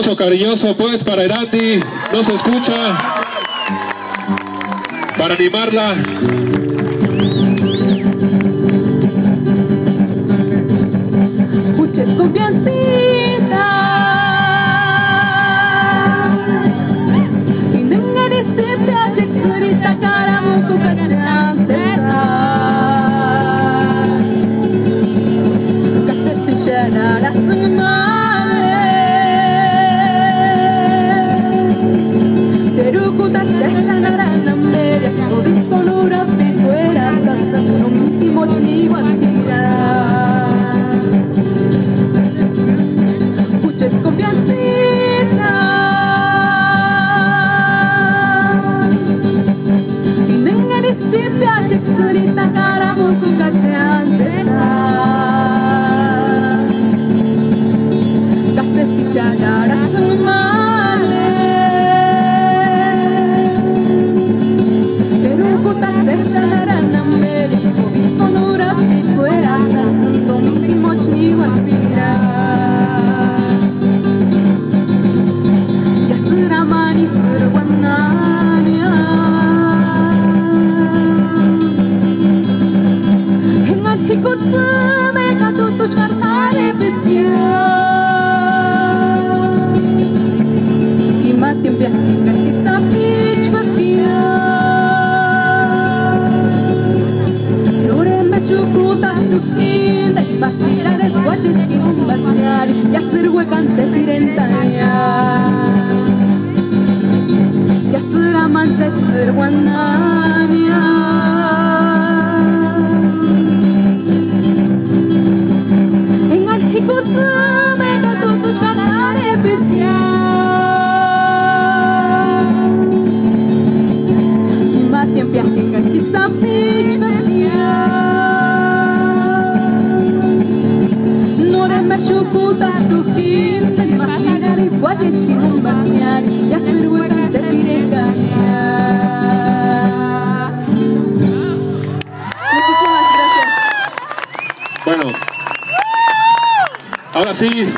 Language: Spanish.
aplauso cariñoso pues para Irati, no se escucha, para animarla. Puchet confiancita Indunga de sepia chexurita caramuco cachan cesar Caste si shanara sumale Terukuta se shanara namberia Odito nura pituera Kasa no mintimo chni watira Confiancita Y nenga de sepia chexurita caramuco cachan cesar Case si shanara sumale Terukuta se shanara namere Odito nura pituera Nasando mintimo chni watira Ramani Surwananya Hengat hikutsume katutu chartare pisya Imatim biakin kisapich katia Lure mechukutas tukin Dai basira desguaches kinum basyari Yasirwe kanse sirentanya Yasuraman se surwananya Engan hikutsume katutu chanare pisya Imatiem piakingan kisapich katia Nore meshukutas tukin Dan masinaris wajit shinum basyari Yasirwe Bueno, ahora sí.